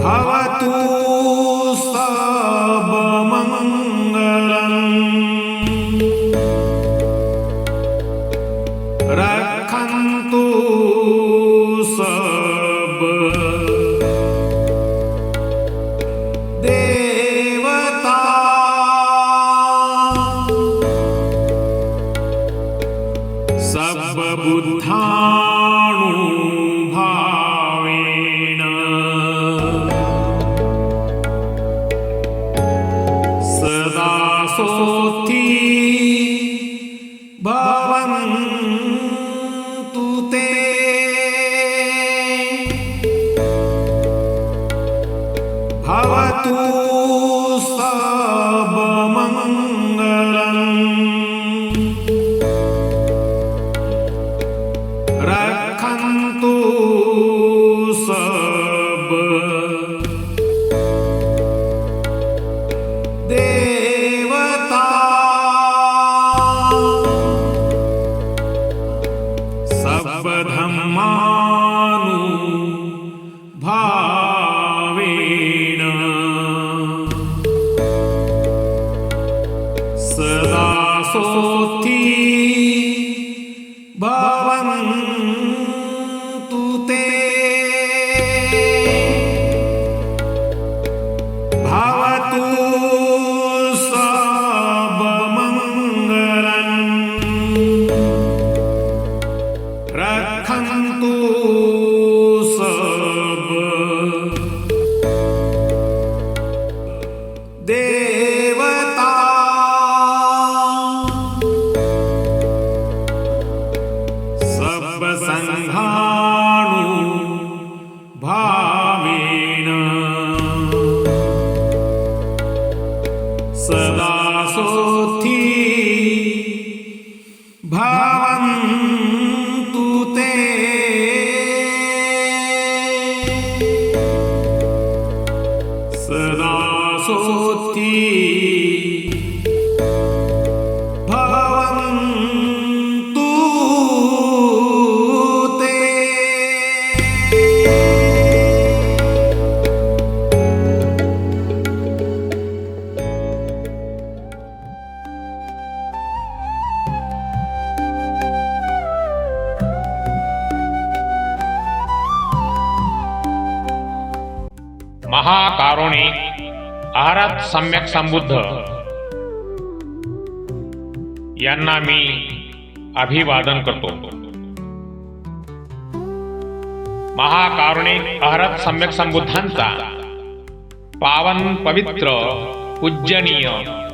भवतु सर्वमङ्गलम् रक्षन्तु सब देवता सर्वबुद्धानुभावेन सदा सोऽस्ति भवन्तु ते भवतु सर्वमङ्गलम् रक्षन्तु सब देवता सर्वधर्मानुभावेन सदा सोऽस्ति भवन्तु ते भवतु सर्वमङ्गलम् रक्षन्तु सब देवता सर्वसङ्घानुभावेन सदा सोऽस्ति भवन्तु ते सदा सोऽस्ति भवन्तु ते। महाकारुणिक आहारात सम्यक संबुद्ध यांना मी अभिवादन करतो। महाकारुणिक आहारात सम्यक संबुद्धांचा पावन पवित्र पूजनीय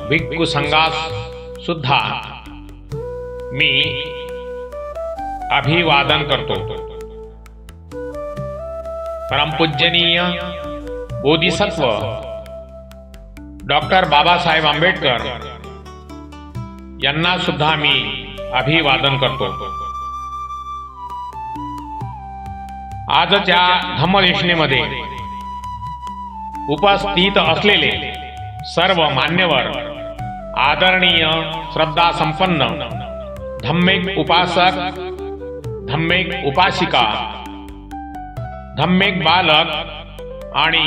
भिक्खू संघास सुद्धा मी अभिवादन करतो। परमपूजनीय बोधिसत्व डॉक्टर बाबासाहेब आंबेडकर यांना सुद्धा मी अभिवादन करतो। आजच्या धम्मदेशनेमध्ये उपस्थित असलेले सर्व मान्यवर, आदरणीय श्रद्धा संपन्न धम्मिक उपासक, धम्मिक उपासिका, धम्मिक बालक आणि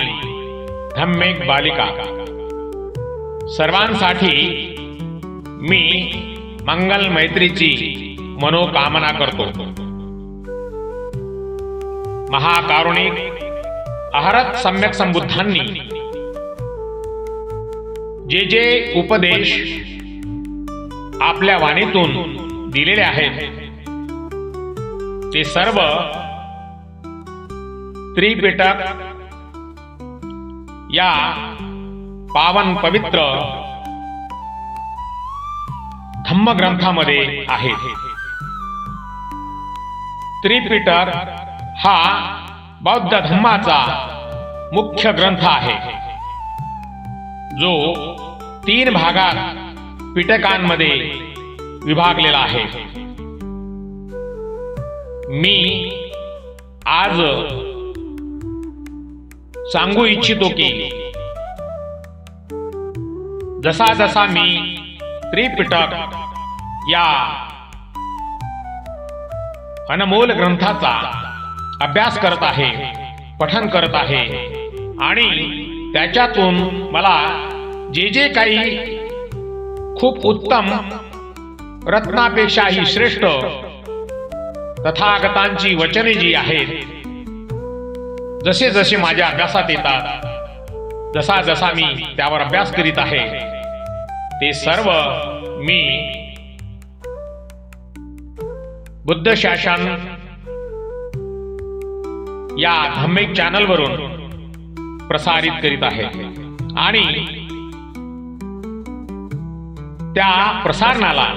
धम्मिक बालिका सर्वांसाठी मी मंगल मैत्रीची मनोकामना करतो। महाकारुणिक आहारात सम्यक संबुद्धांनी जे जे उपदेश आपल्या वाणीतून दिलेले आहेत ते सर्व त्रिपिटक या पावन पवित्र धम्मग्रंथामध्ये आहेत। त्रिपिटक हा बौद्ध धम्माचा मुख्य ग्रंथ आहे, जो 3 भागात पिटकांमध्ये विभागलेला आहे। मी आज सांगू इच्छितो की जसा जसा मी त्रिपिटक या अनमोल ग्रंथाचा अभ्यास करत आहे, पठन करत आहे, आणि त्याच्यातून मला जे जे काही खूप उत्तम रत्नापेक्षाही श्रेष्ठ तथागतांची वचने जी आहेत, जसे जसे माझ्या अभ्यासात येतात, जसा जसा मी त्यावर अभ्यास करीत आहे, ते सर्व मी बुद्ध शासन या धम्मिक चॅनलवरून प्रसारित करीत आहे आणि त्या प्रसारणाला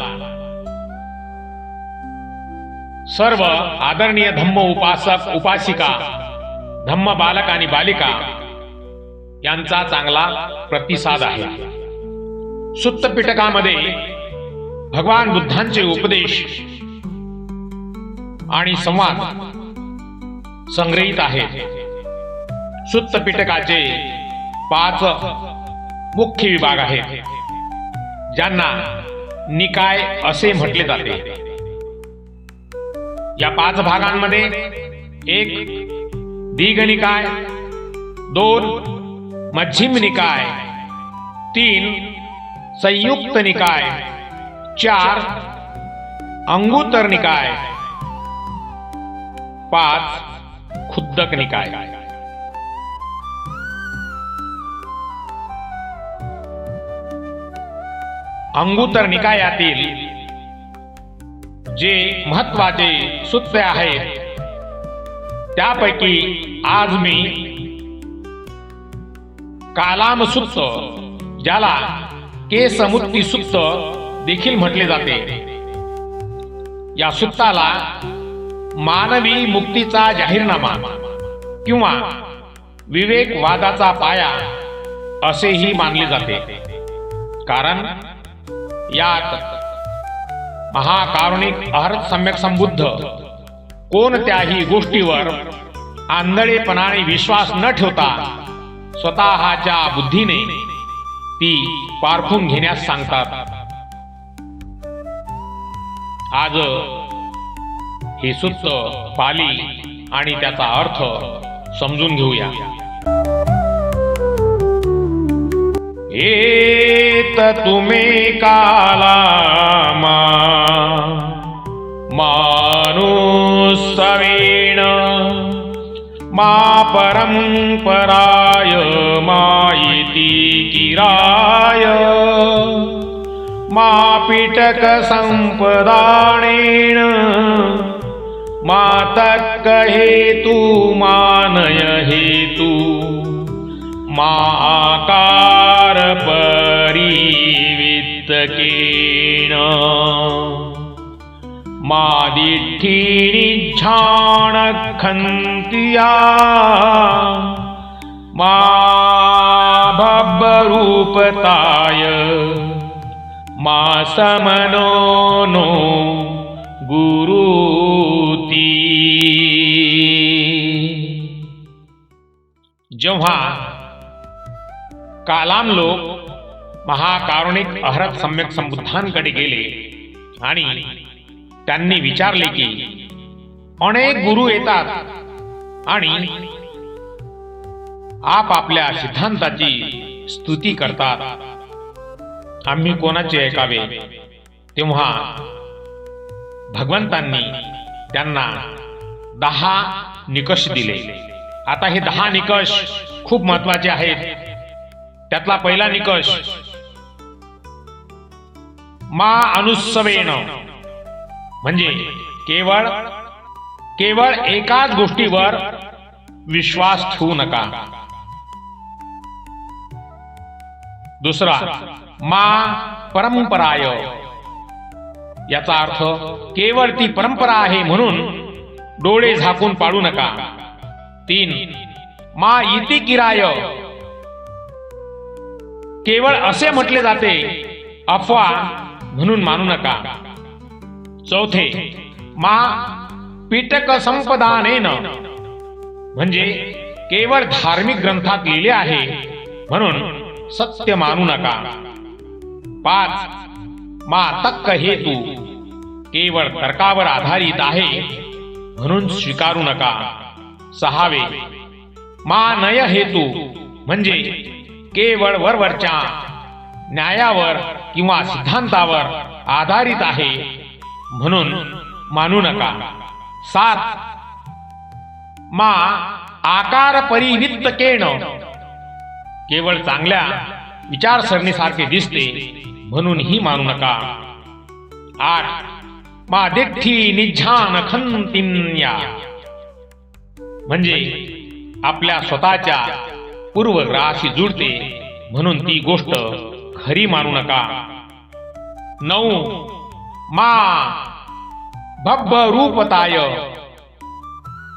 सर्व आदरणीय धम्म उपासक उपासिका, धम्म बालक आणि बालिका यांचा चांगला प्रतिसाद आहे. सुत्त पिटकामध्ये भगवान बुद्धांचे उपदेश आणि संवाद संग्रहित आहेत. सुत्त पिटकाचे 5 मुख्य विभाग आहेत, ज्यांना निकाय असे म्हटले जाते. या 5 भागांमध्ये 1 दीघ निकाय, 2 मध्यम निकाय, 3 संयुक्त निकाय, 4 अंगुत्तर निकाय, 5 खुद्दक निकाय. अंगुत्तर निकायातील जे महत्वाचे सूत्र आहेत, त्यापैकी आज मी कालाम सुत्त, ज्याला केसमुक्ती सुत्त देखील म्हटले जाते, या सुत्ताला मानवी मुक्तीचा जाहीरनामा किंवा विवेकवादाचा पाया असेही मानले जाते. कारण यात महाकारुणिक अहर्त सम्यक संबुद्ध कोणत्याही गोष्टीवर आंधळेपणाने विश्वास न ठेवता स्वतःच्या बुद्धीने ती पारखून घेण्यास सांगतात. आज हे सुत्त पाली आणि त्याचा अर्थ समजून घेऊया. एत तुमे कालामा मानुसवेण मा परंपराय मायिति किराय मा पिटक संपदानेन मा तक्क हेतु मानय हेतु मा आकार परिवित्तकेन मा दिठ्ठी निझ्झाण खन्तिया मा भब्बरूपताय मा समनो नो गुरुती. जेव्हा कालाम लोक महाकारुणिक अहरत सम्यक संबुद्धांकडे गेले आणि त्यांनी विचारले की अनेक गुरु येतात आणि आपल्या सिद्धांताची स्तुती करतात, आम्ही कोणाचे ऐकावे? तेव्हा भगवंतांनी त्यांना 10 निकष दिले. आता हे 10 निकष खूप महत्वाचे आहेत. त्यातला पहिला निकष मा अनुस्सवेन, म्हणजे केवळ एकाच गोष्टीवर विश्वास ठेवू नका. दुसरा मा परंपराय, याचा अर्थ केवळ ती परंपरा आहे म्हणून डोळे झाकून पाळू नका. 3 मा इति किराय, केवळ असे म्हटले जाते अफवा म्हणून मानू नका. 4 मा पिटक संपदानेन, म्हणजे केवळ धार्मिक ग्रंथात लिहिले आहे म्हणून सत्य मानू नका. 5 मा तक्क हेतू, केवळ तर्कावर आधारित आहे म्हणून स्वीकारू नका. 6 मा नय हेतू, म्हणजे केवळ वरवरच्या न्यायावर किंवा सिद्धांतावर आधारित आहे म्हणून मानू नका. 7 मा आकार परिवित्तकेन, केवळ चांगल्या विचारसरणीसारखे दिसते म्हणूनही मानू नका. 8 मा दिठ्ठी निझ्झान खंतिन्या, म्हणजे आपल्या स्वतःच्या पूर्वग्रहाशी जुळते म्हणून ती गोष्ट खरी मानू नका. 9 मा भब्ब रूपताय,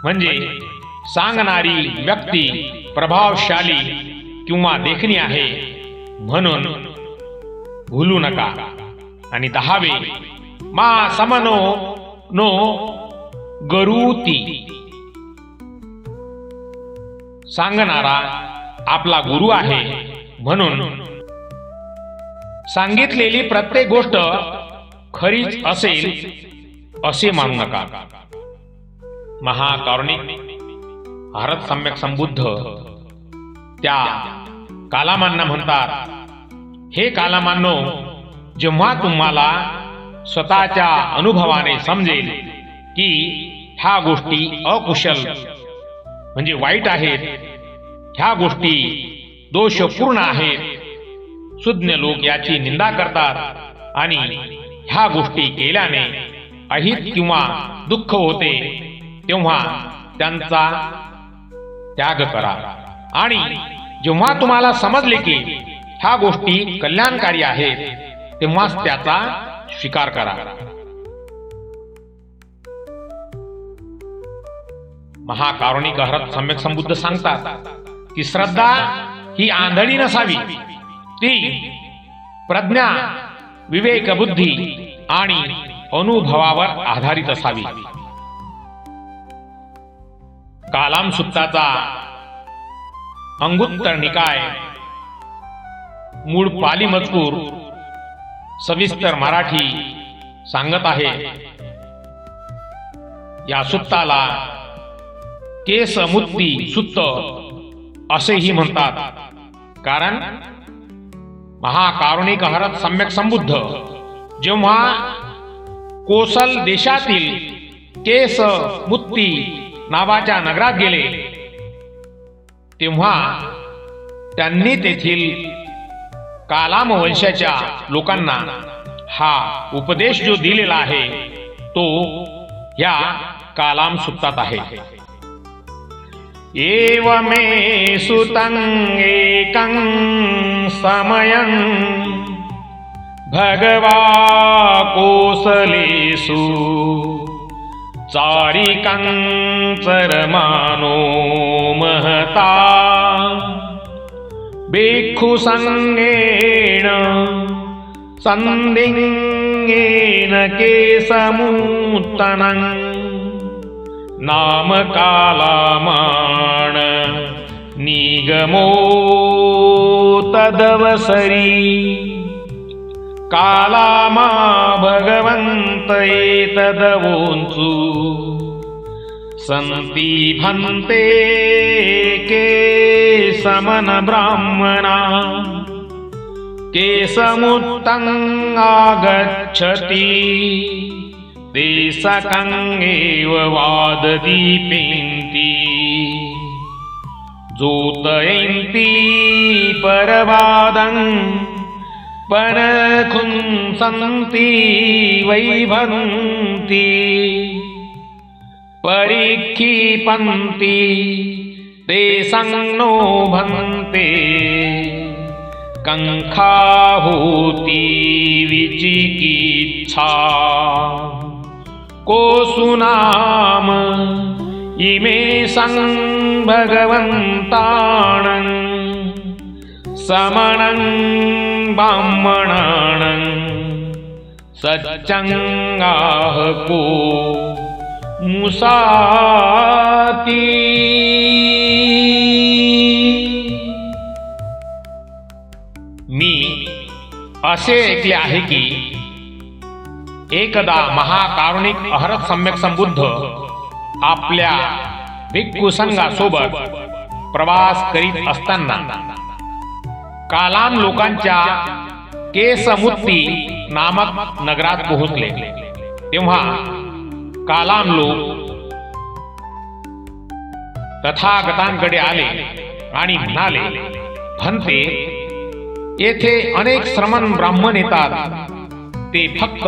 म्हणजे सांगणारी व्यक्ती प्रभावशाली किंवा देखणी आहे म्हणून भूलू नका. आणि 10 मा समनो नो गरुती, सांगणारा आपला गुरु आहे म्हणून सांगितलेली प्रत्येक गोष्ट खरीच असेल असे मानू नका. महाकारुणिक भारत सम्यक संबुद्ध त्या कालामांना म्हणतात, हे कालामांनो, जेव्हा तुम्हाला स्वतःच्या अनुभवाने समजेल की ह्या गोष्टी अकुशल म्हणजे वाईट आहेत, ह्या गोष्टी दोषपूर्ण आहेत, सुज्ञ लोक याची निंदा करतात आणि ह्या गोष्टी केल्याने अहित किंवा दुःख होते, तेव्हा त्यांचा त्याग करा. आणि जेव्हा तुम्हाला समजले की ह्या गोष्टी कल्याणकारी आहेत, तेव्हाच त्याचा स्वीकार करा. महाकारुणिक भारत सम्यक संबुद्ध सांगतात की श्रद्धा ही आंधळी नसावी, ती प्रज्ञा, विवेक, बुद्धी आणि अनुभवावर आधारित असावी. कालाम सुत्ताचा अंगुत्तर निकाय मूळ पाली मजकूर सविस्तर मराठी सांगत आहे. या सुत्ताला केसमुत्ती सुत्त असेही म्हणतात, कारण महाकारुणिक भारत सम्यक संबुद्ध जेव्हा कोसल देशातील केसमुत्ती नावाच्या नगरात गेले, तेव्हा त्यांनी तेथील कालाम वंशाच्या लोकांना हा उपदेश जो दिलेला आहे तो या कालाम सुत्तात आहे. एवमे सुतं एकं समयं भगवा कोसलेषु चारिकं चरमानो महता भिक्षु संगेन संदिङ्गेन केशमुत्तनं नाम कालामाण निगमो तदवसरी कालामा भगवंत एतदवोंचु संती भन्ते केशमन ब्राह्मणा केशमुत्तं आगच्छति ते सकंगेव वाददीपेन्ति जोतयन्ति परवादं परखुंसन्ति वैभन्ति परिक्षिपन्ति ते संनो भन्ते कंखाहुति विचिकित्सा कोसुनाम इमे भगवन्ताणं समणं ब्राह्मणाणं सच्चंगाह को मुसाती. मी असे ऐकले आहे की एकदा महाकारुणिक भारत सम्यक संबुद्ध आपल्या भिक्खू संघासोबत प्रवास करीत असताना कालाम लोकांच्या केसमुत्ती नामक नगरात पोहोचले. तेव्हा कालाम लोक तथागतांकडे आले आणि म्हणाले, भंते, येथे अनेक श्रमण ब्राह्मण येतात. ते फक्त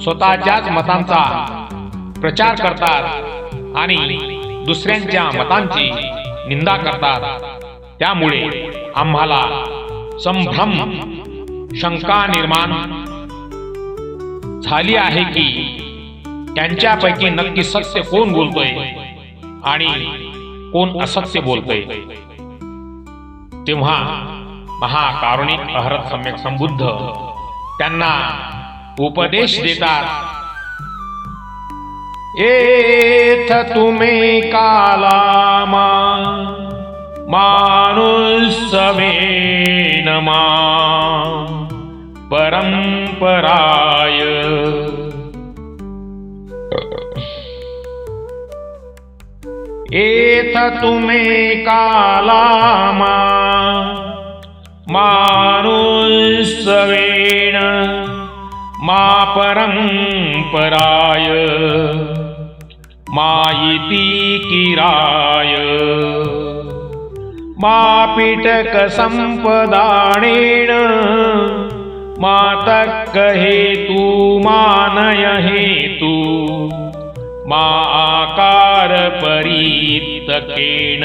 स्वतःच्याच मतांचा प्रचार करतात आणि दुसऱ्यांच्या मतांची निंदा करतात. त्यामुळे आम्हाला संभ्रम शंका निर्माण झाली आहे की त्यांच्यापैकी नक्की सत्य कोण बोलतोय आणि कोण असत्य बोलतोय. तेव्हा महाकारुणिक अहरत सम्यक संबुद्ध त्यांना उपदेश देतात. एथ तुम्ही कालामा मानुसवेन मा परंपराय. एथ तुम्ही कालामा मानुसवेन मा परंपराय मायिति किराय मा पिटक संपदानेन मा तर्क हेतु मानय हेतु मा आकार परितकेन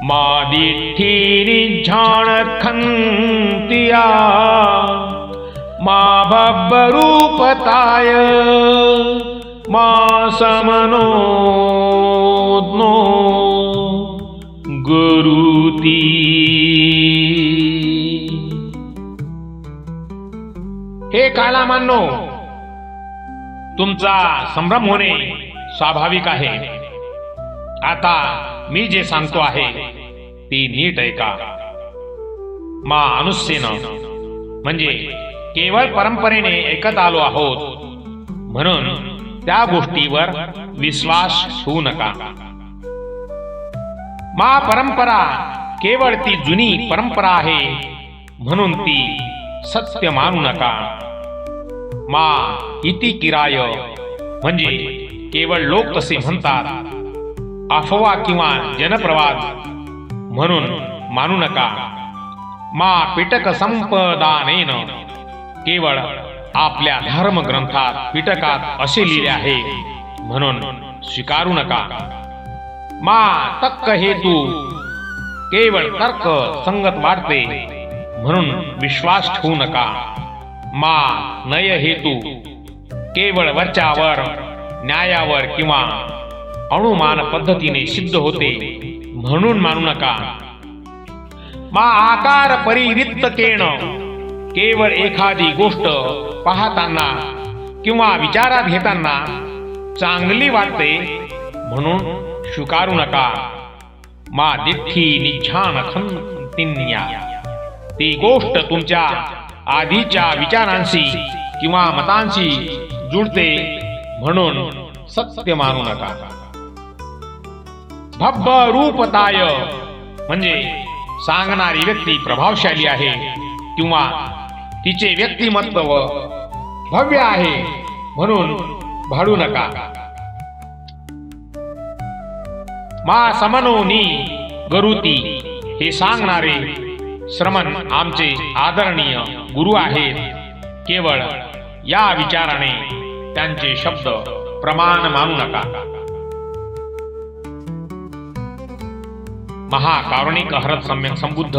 मा दिठ्ठी निझाण खंतिया मा भब्बरूपताय मा समनोज्ञो गुरुती. हे कालामांनो, तुमचा संभ्रम होणे स्वाभाविक आहे. आता मी जे सांगतो आहे ती नीट ऐका. मा अनुस्येन म्हणजे केवळ परंपरेने ऐकत आलो आहोत म्हणून त्या गोष्टीवर विश्वास ठेवू नका. मा परंपरा केवळ ती जुनी परंपरा आहे म्हणून ती सत्य मानू नका. मा इति किराय म्हणजे केवळ लोक तसे म्हणतात, अफवा किंवा जनप्रवाद म्हणून मानू नका. मा पिटक संपदानेन केवळ आपल्या धर्मग्रंथात पिटकात असे लिहिले आहे म्हणून स्वीकारू नका. मा तक्क हेतू केवळ तर्क संगत वाटते म्हणून विश्वास ठेवू नका. मा नय हेतू केवळ वरच्यावर न्यायावर किंवा अनुमान पद्धतीने सिद्ध होते म्हणून मानू नका. मा आकार परिवृत्तकेन केवळ एखादी गोष्ट पाहताना किंवा विचारात घेताना चांगली वाटते म्हणून स्वीकारू नका. मा दिठ्ठी निझान खंतिन्या ती गोष्ट तुमच्या आधीच्या विचारांशी किंवा मतांशी जुळते म्हणून सत्य मानू नका. भब्ब रूपताय म्हणजे सांगणारी व्यक्ती प्रभावशाली आहे किंवा तिचे व्यक्तिमत्व भव्य आहे म्हणून भाडू नका. मा समनोनी गरुती हे सांगणारे श्रमण आमचे आदरणीय गुरु आहेत. केवळ या विचाराने त्यांचे शब्द प्रमाण मानू नका. महाकारुणिक अहरत सम्यक संबुद्ध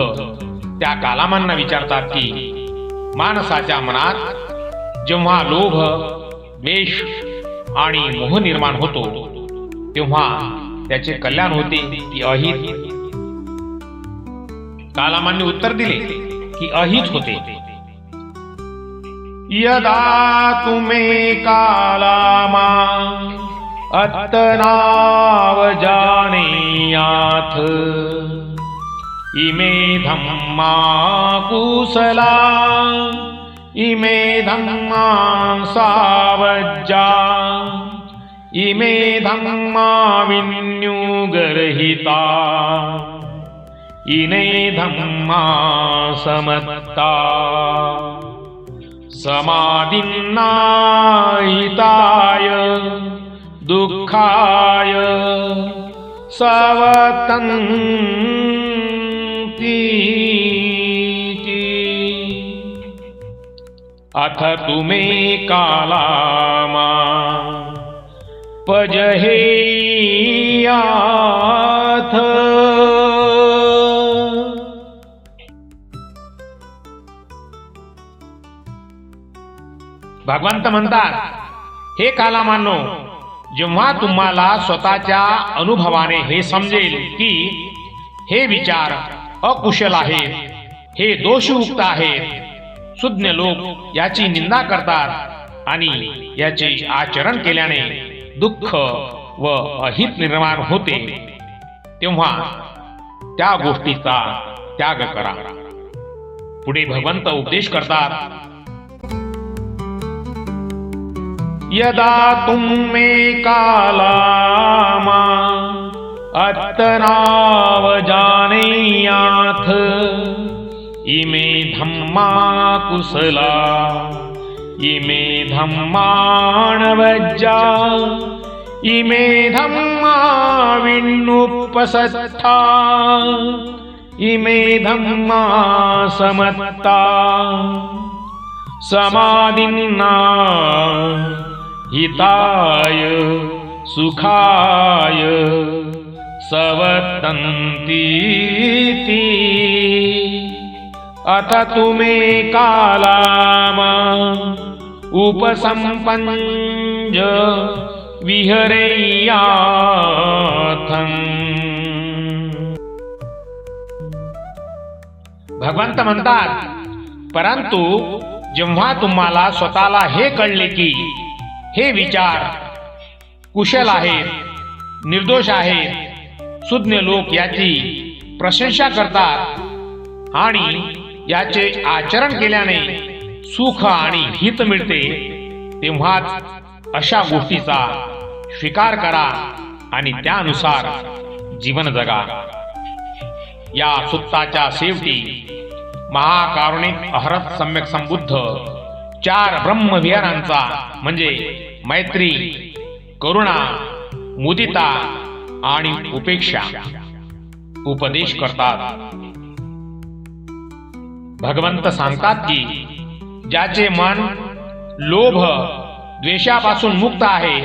त्या कालामांना विचारतात की माणसाच्या मनात जेव्हा लोभ, द्वेष आणि मोह निर्माण होतो तेव्हा त्याचे कल्याण होते की अहित. कालामांनी उत्तर दिले की अहित होते. यदा तुम्हे कालामा अत्तनाव जानेयाथ इमे धम्मा कुशला इमे धम्मा सावज्जा इमे धम्मा विन्युगर्हिता इने धम्मा समत्ता समाधिन्नाहिताय दुःखाय सवतन्ति अथ तुमे कालामा पजहेयाथ भगवंत म्हणतात, हे कालामानो, जेव्हा तुम्हाला स्वतःच्या अनुभवाने हे समजेल की हे विचार अकुशल आहेत, हे दोषयुक्त आहेत, सुज्ञ लोक याची निंदा करतात आणि याचे आचरण केल्याने दुःख व अहित निर्माण होते, तेव्हा त्या गोष्टीचा त्याग करा. पुढे भगवंत उपदेश करतात, यदा तुमे कालामा अत्तनावजानेयाथ इमे धम्मा कुशला इमे धम्माणवज्जा इमे धम्मा विन्नुपसत्था इमे धम्मा समत्ता समाधिन्ना हिताय सुखाय सवतन्तीति अथ तुमे कालामा उपसंपञ्ज विहरेयाथं. भगवंत म्हणतात, परंतु जेव्हा तुम्हाला स्वतःला हे कळले की हे विचार कुशल आहेत, निर्दोष आहेत, सुज्ञ लोक याची प्रशंसा करतात आणि याचे आचरण केल्याने सुख आणि हित मिळते, तेव्हाच अशा गोष्टीचा स्वीकार करा आणि त्यानुसार जीवन जगा. या सुत्ताच्या शेवटी महाकारुणिक अहरत सम्यक संबुद्ध 4 ब्रह्मविहारांचा म्हणजे मैत्री, करुणा, मुदिता आणि उपेक्षा उपदेश करतात. भगवंत सांगतात की ज्याचे मन लोभ द्वेषापासून मुक्त आहे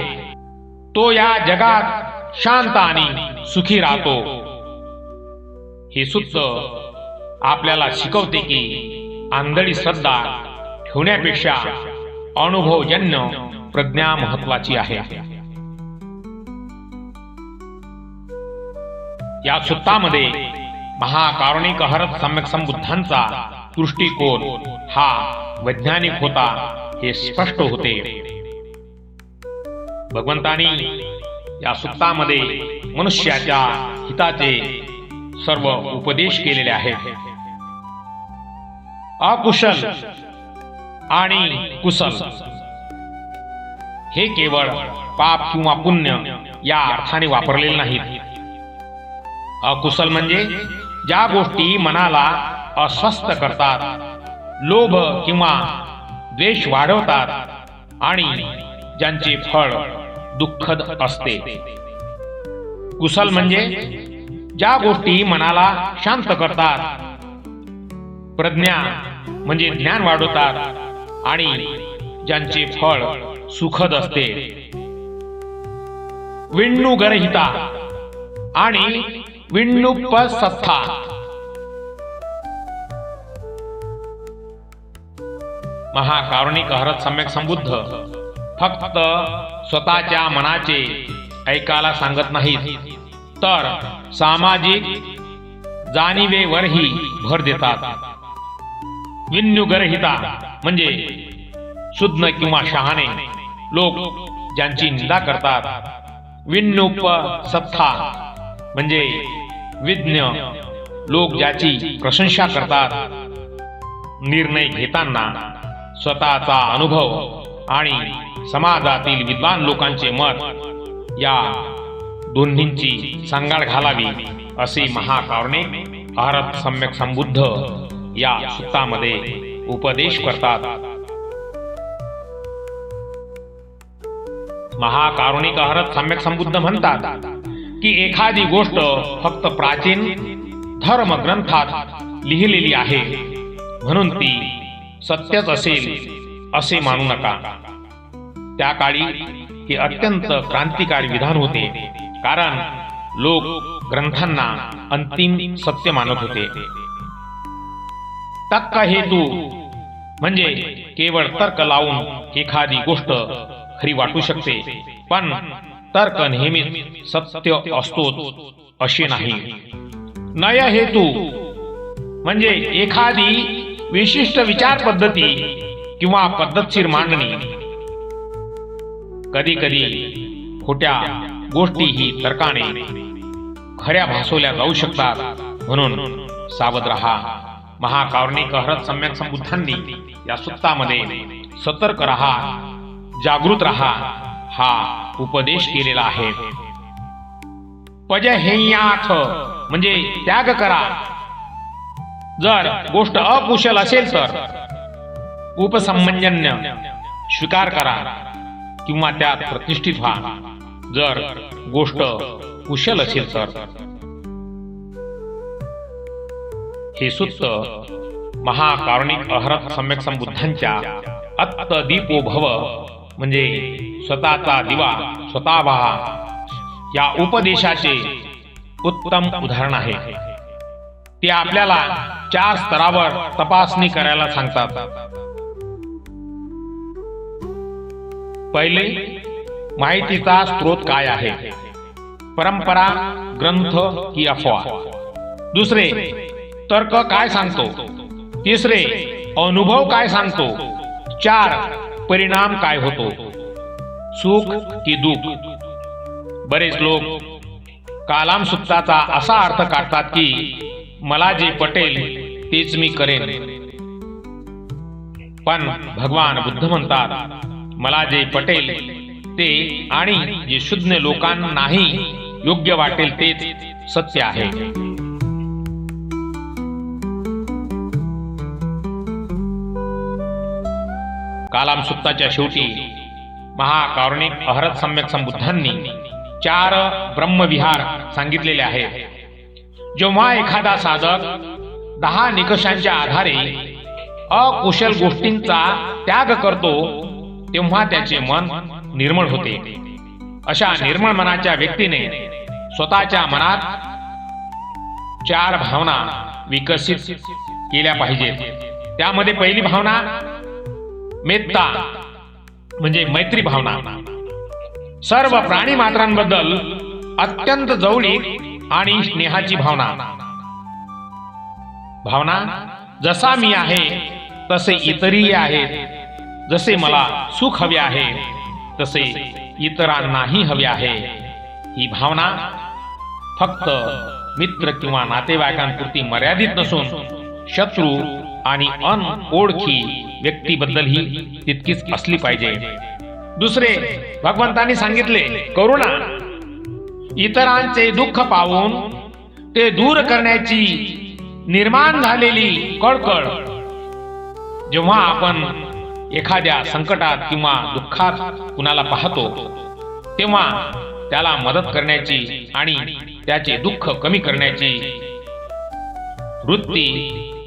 तो या जगात शांत आणि सुखी राहतो. हे सुत्त आपल्याला शिकवते की आंधळी श्रद्धा ठेवण्यापेक्षा अनुभवजन्य प्रज्ञा महत्वाची आहे. या सुत्तामध्ये महाकारुणिक अहरत सम्यक संबुद्धांचा दृष्टिकोन हा वैज्ञानिक होता हे स्पष्ट होते. भगवंतानी या सुत्तामध्ये मनुष्याच्या हिताचे सर्व उपदेश केलेले आहेत. अकुशल आणि कुशल हे केवळ पाप किंवा पुण्य या अर्थाने वापरलेले नाहीत. अकुशल म्हणजे ज्या गोष्टी मनाला अस्वस्थ करतात, लोभ किंवा द्वेष वाढवतात आणि ज्यांचे फळ दुःखद असते. कुशल म्हणजे ज्या गोष्टी मनाला शांत करतात, प्रज्ञा म्हणजे ज्ञान वाढवतात आणि ज्यांचे फळ सुखद असते. विण्णुगरहिता आणि विण्णुपसत्था महाकारुणिक अहरत सम्यक संबुद्ध फक्त स्वतःच्या मनाचे ऐकायला सांगत नाहीत, तर सामाजिक जाणीवेवरही भर देतात. विण्णुगरहिता म्हणजे शुद्ध किंवा शहाणे लोक ज्यांची निंदा करतात. विण्णुपसत्था म्हणजे विज्ञ लोक ज्याची प्रशंसा करतात. निर्णय घेताना स्वतःचा अनुभव आणि समाजातील विद्वान लोकांचे मत या दोन्हींची सांगाड घालावी असे महाकारुणिक अहरत सम्यक संबुद्ध या सुत्तामध्ये उपदेश करतात. महाकारुणिक अहरत सम्यक संबुद्ध म्हणतात की एखादी गोष्ट फक्त प्राचीन धर्मग्रंथात लिहिलेली आहे म्हणून ती सत्यच असेल असे मानू नका. त्या काळी हे अत्यंत क्रांतिकारी विधान होते, कारण लोक ग्रंथांना अंतिम सत्य मानत होते. तर्क हेतू म्हणजे केवळ तर्क लावून एखादी गोष्ट खरी वाटू शकते, पण तर्क नेहमीच सत्य असतोच असे नाही. नय हेतू म्हणजे एखादी विशिष्ट विचार पद्धती किंवा पद्धतशीर मांडणी. कधी कधी खोट्या गोष्टीही तर्काने खऱ्या भासवल्या जाऊ शकतात, म्हणून सावध रहा. महाकारुणिक अहरत सम्यक संबुद्धांनी या सुत्तामध्ये सतर्क रहा, जागृत रहा हा उपदेश केलेला आहे. पजहेयाथ म्हणजे त्याग करा. जर गोष्ट अकुशल असेल तर उपसंमंजन्य स्वीकार करा किंवा त्यात प्रतिष्ठित व्हा. जर गोष्ट कुशल असेल तर. हे सुत्त महाकारुणिक अहरत सम्यक संबुद्धांच्या अत्तदीपो भव म्हणजे स्वतःचा दिवा स्वतः व्हा या उपदेशाचे उत्तम उदाहरण आहे. ते आपल्याला 4 स्तरावर तपासणी करायला सांगतात. पहिले, माहितीचा स्रोत काय आहे, परंपरा, ग्रंथ की अफवा. दुसरे, तर्क काय सांगतो. तिसरे, अनुभव काय सांगतो. 4, परिणाम काय होतो, सुख की दुःख. बरेच लोक कालाम सुत्ताचा असा अर्थ काढतात की मला जे पटेल तेच मी करेन, पण भगवान बुद्ध म्हणतात मला जे पटेल ते आणि जे शुद्ध लोकांनाही योग्य वाटेल तेच सत्य आहे. कालाम सुत्ताच्या शेवटी महाकारुणिक अहरत सम्यक संबुद्धांनी 4 ब्रह्मविहार सांगितलेले आहेत. जेव्हा एखादा साधक 10 निकषांच्या आधारे अकुशल गोष्टींचा त्याग करतो तेव्हा त्याचे मन निर्मळ होते. अशा निर्मळ मनाच्या व्यक्तीने स्वतःच्या मनात 4 भावना विकसित केल्या पाहिजेत. त्यामध्ये पहिली भावना मेत्ता म्हणजे मैत्री भावना. सर्व प्राणी मात्रांबद्दल अत्यंत जवळीक आणि स्नेहाची भावना. जसा मी आहे तसे इतरही आहेत. जसे मला सुख हवे आहे तसे इतरांनाही हवे आहे. ही भावना फक्त मित्र किंवा नातेवाईकांपुरती मर्यादित नसून शत्रू आणि अनओळखी व्यक्तीबद्दलही तितकीच असली पाहिजे. दुसरे, भगवंतांनी सांगितले करुणा. इतरांचे दुःख पाहून ते दूर करण्याची निर्माण झालेली कळकळ. जेव्हा आपण एखाद्या संकटात किंवा दुःखात कुणाला पाहतो तेव्हा त्याला मदत करण्याची आणि त्याचे दुःख कमी करण्याची वृत्ती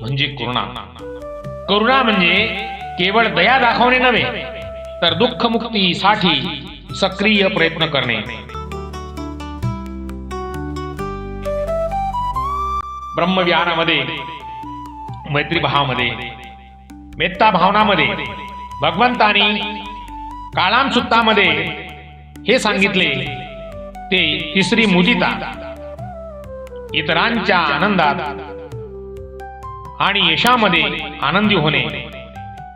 म्हणजे करुणा. करुणा म्हणजे केवळ दया दाखवणे नव्हे तर दुःखमुक्तीसाठी सक्रिय प्रयत्न करणे. ब्रह्मविहारामध्ये, मैत्रीभावामध्ये, मेत्ता भावनामध्ये भगवंतानी कालाम सुत्तामध्ये हे सांगितले ते तिसरी मुदिता. इतरांच्या आनंदात आणि यशामध्ये आनंदी होणे.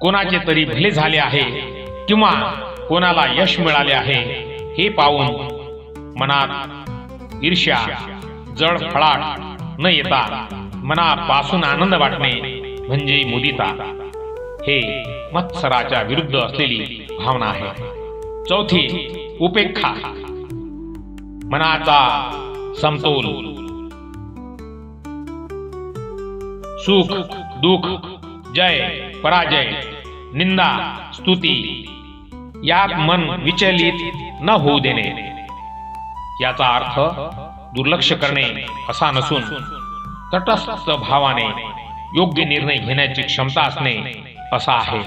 कोणाचे तरी भले झाले आहे किंवा कोणाला यश मिळाले आहे हे पाहून मनात ईर्ष्या, जळफळाट न येता मनापासून आनंद वाटणे म्हणजे मुदिता. हे मत्सराच्या विरुद्ध असलेली भावना आहे. चौथी, उपेक्षा मनाचा समतोल. सुख दुःख, जय पराजय, निंदा स्तुती यात मन विचलित न होऊ देणे. याचा अर्थ दुर्लक्ष करणे असा नसून तटस्थ भावाने योग्य निर्णय घेण्याची क्षमता असणे असा आहे.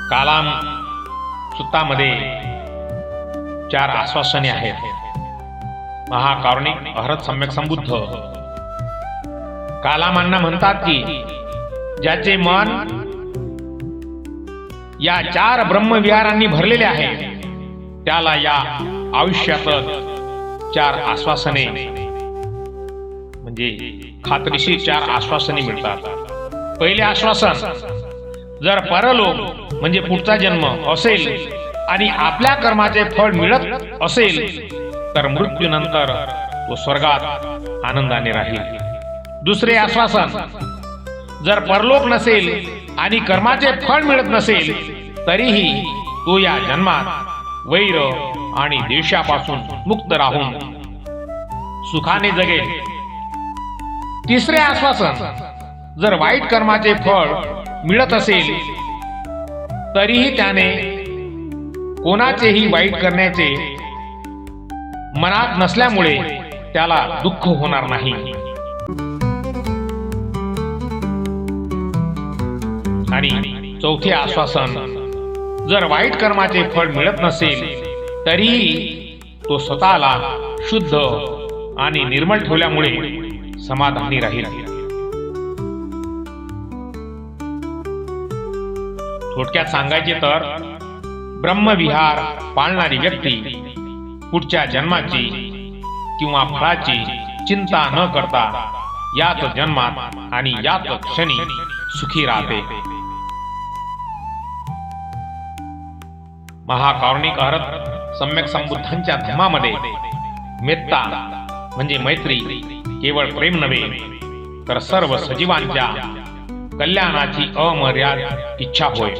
कालाम सुत्तामध्ये 4 आश्वासने आहेत. महाकारुणिक अहरत सम्यक संबुद्ध कालामांना म्हणतात की ज्याचे मन या 4 ब्रह्मविहारांनी भरलेले आहे त्याला या आयुष्यातच 4 आश्वासने म्हणजे खात्रीशीर 4 आश्वासने मिळतात. पहिले आश्वासन, जर परलोक म्हणजे पुढचा जन्म असेल आणि आपल्या कर्माचे फळ मिळत असेल तर मृत्यूनंतर तो स्वर्गात आनंदाने राहील. दुसरे आश्वासन, जर परलोक नसेल आणि कर्माचे फळ मिळत नसेल तरीही तो या जन्मात वैर आणि द्वेषापासून मुक्त राहून सुखाने जगेल. तिसरे आश्वासन, जर वाईट कर्माचे फळ मिळत असेल तरीही त्याने कोणाचेही वाईट करण्याचे मनात नसल्यामुळे त्याला दुःख होणार नाही. आणि चौथे आश्वासन, जर वाईट कर्माचे फळ मिळत नसेल तरीही तो स्वतःला शुद्ध आणि निर्मल ठेवल्यामुळे समाधानी राहील. थोडक्यात सांगायचे तर ब्रह्मविहार पाळणारी व्यक्ती पुढच्या जन्माची किंवा फळाची चिंता न करता याच जन्मात आणि याच क्षणी सुखी राहते. महाकारुणिक अहरत सम्यक संबुद्धांच्या धम्मामध्ये मेत्ता म्हणजे मैत्री केवळ प्रेम नव्हे तर सर्व सजीवांच्या कल्याणाची अमर्याद इच्छा होय.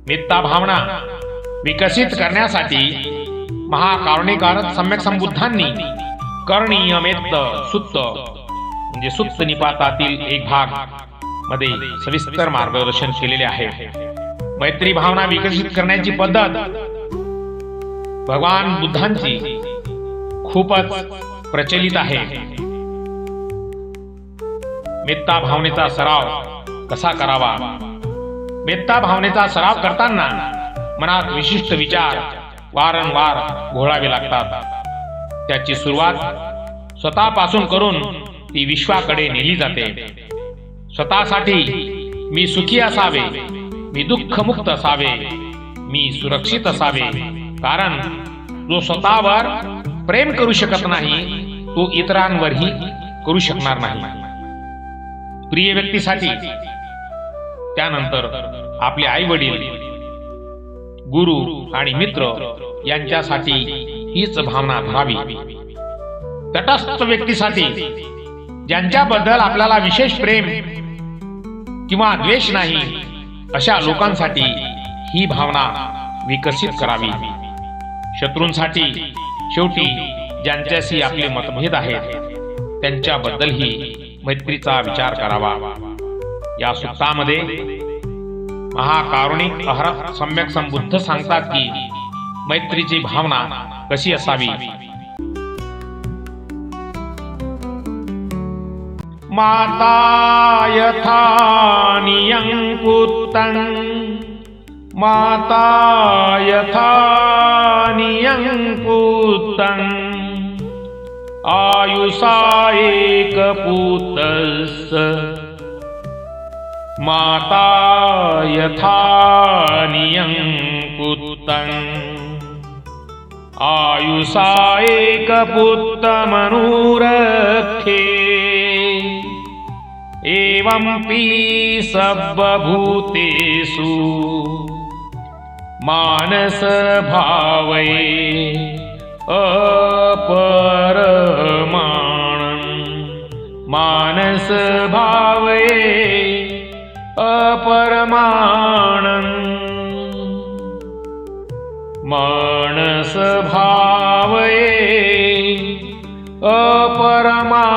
मेत्ता भावना विकसित करण्यासाठी महाकारुणिक अहरत सम्यक संबुद्धांनी करणीय मेत्त सुत्त म्हणजे सुत्त निपातातील एक भाग मध्ये सविस्तर मार्गदर्शन केलेले आहे. मैत्री भावना विकसित करण्याची पद्धत भगवान बुद्धांची खूपच प्रचलित आहे. मेत्ता भावनेचा सराव कसा करावा? मेत्ता भावनेचा सराव करताना मनात विशिष्ट विचार वारंवार घोळावे लागतात. त्याची सुरुवात स्वतःपासून करून ती विश्वाकडे नेली जाते. स्वतःसाठी मी सुखी असावे, मी दुःखमुक्त असावे, मी सुरक्षित असावे. कारण जो स्वतःवर प्रेम करू शकत नाही तो इतरांवरही करू शकणार नाही. प्रिय व्यक्तीसाठी, त्यानंतर आपले आई वडील, गुरु आणि मित्र यांच्यासाठी हीच भावना धरावी. तटस्थ व्यक्तीसाठी, ज्यांच्याबद्दल आपल्याला विशेष प्रेम किंवा द्वेष नाही अशा लोकांसाठी ही भावना विकसित करावी. शत्रूंसाठी, शेवटी ज्यांच्याशी आपले मतभेद आहेत त्यांच्याबद्दलही मैत्रीचा विचार करावा. या सुत्तामध्ये महाकारुणिक अहरत सम्यक संबुद्ध सांगतात की मैत्रीची भावना कशी असावी. माता यथा नियंकुतं, माता यथा नियंकुतं, आयुषा एकपुत्रस्य, माता यथा नियंकुतं, आयुषा एकपुत्रमनुरक्षे, एवंपि सर्वभूतेषु मानस भावे अपरमाणं, मानस भावे अपरमाणं. मानस भावये अपरमाणं.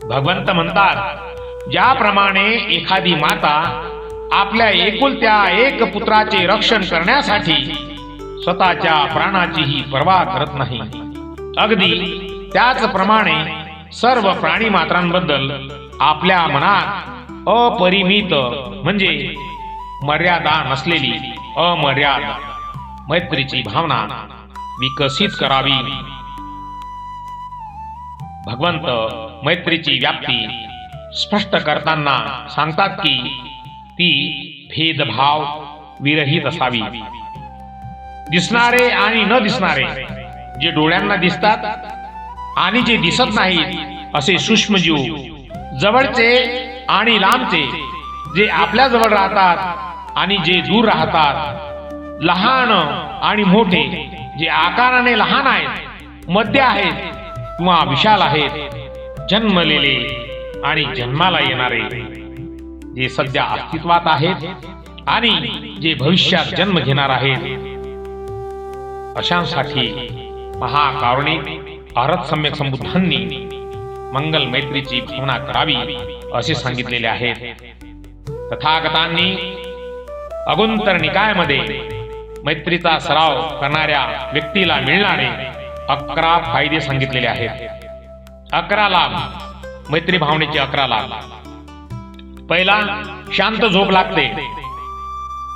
भगवंत म्हणतात, ज्याप्रमाणे एखादी माता आपल्या एकुलत्या एक पुत्राचे रक्षण करण्यासाठी स्वतःच्या प्राणाचीही पर्वा करत नाही, अगदी त्याचप्रमाणे सर्व प्राणी मात्रांबद्दल आपल्या मनात अपरिमित म्हणजे मर्यादा नसलेली अमर्याद मैत्रीची भावना विकसित करावी. भगवंत मैत्रीची व्याप्ती स्पष्ट करताना सांगतात की ती भेदभाव विरहित असावी. दिसणारे आणि न दिसणारे, जे डोळ्यांना दिसतात आणि जे दिसत नाहीत असे सूक्ष्मजीव, जवळचे आणि लांबचे, जे आपल्या जवळ राहतात आणि जे दूर राहतात, लहान आणि मोठे, जे आकाराने लहान आहेत, मध्य आहेत किंवा विशाल आहेत, जन्मलेले आणि जन्माला येणारे, जे सध्या अस्तित्वात आहेत आणि जे भविष्यात जन्म घेणार आहेत, अशांसाठी महाकारुणिक अरहत सम्यक संबुद्धांनी मंगल मैत्रीची भावना करावी असे सांगितलेले आहे. तथागतांनी अगुंतर निकायामध्ये मैत्रीचा सराव करणाऱ्या व्यक्तीला मिळणारे 11 फायदे सांगितलेले आहेत. 11 लाभ, मैत्री भावनेचे 11 लाभ. पहिला, शांत झोप लागते.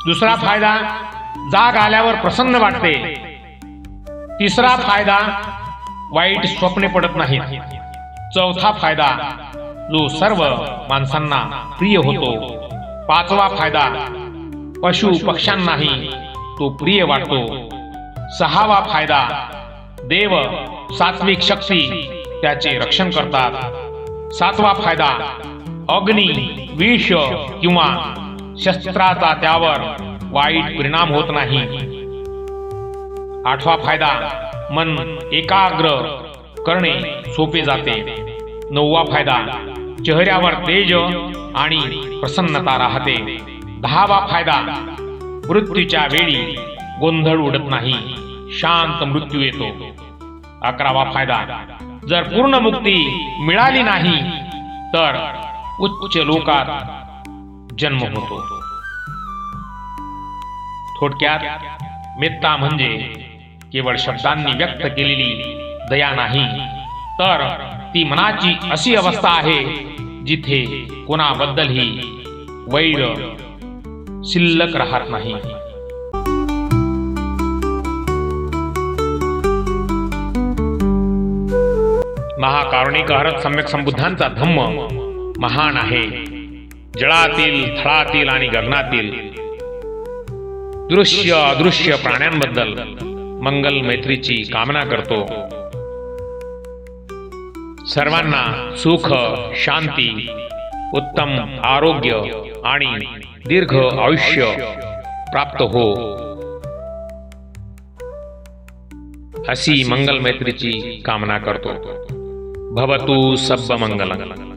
दुसरा फायदा, जाग आल्यावर प्रसन्न वाटते. तिसरा फायदा, वाईट स्वप्ने पडत नाहीत. चौथा फायदा, जो सर्व माणसांना प्रिय होतो. पाचवा फायदा, पशु पक्ष्यांनाही तो प्रिय वाटतो. सहावा फायदा, देव सात्विक शक्ती त्याचे रक्षण करतात. सातवा फायदा, अग्नी, विष किंवा शस्त्राचा त्यावर वाईट परिणाम होत नाही. आठवा फायदा, मन एकाग्र करणे सोपे जाते. नववा फायदा, चेहऱ्यावर तेज आणि प्रसन्नता राहते. 10वा फायदा, मृत्यूच्या वेळी गोंधळ उडत नाही, शांत मृत्यू येतो. 11वा फायदा, जर पूर्ण मुक्ती मिळाली नाही तर उच्च लोकात जन्म होतो. थोडक्यात मेत्ता म्हणजे केवळ शब्दांनी व्यक्त केलेली दया नाही, तर ती मनाची अशी अवस्था आहे जिथे कोणाबद्दलही वैर शिल्लक राहत नाही. महाकारुणिक अरहत सम्यक संबुद्धांचा धम्म महान आहे. जळातील, थळातील आणि गगनातील दृश्य अदृश्य प्राण्यांबद्दल मंगल मैत्रीची कामना करतो. सर्वांना सुख, शांती, उत्तम आरोग्य आणि दीर्घ आयुष्य प्राप्त हो, अशी मंगल मैत्रीची कामना करतो. भवतु सब्ब मंगलम्.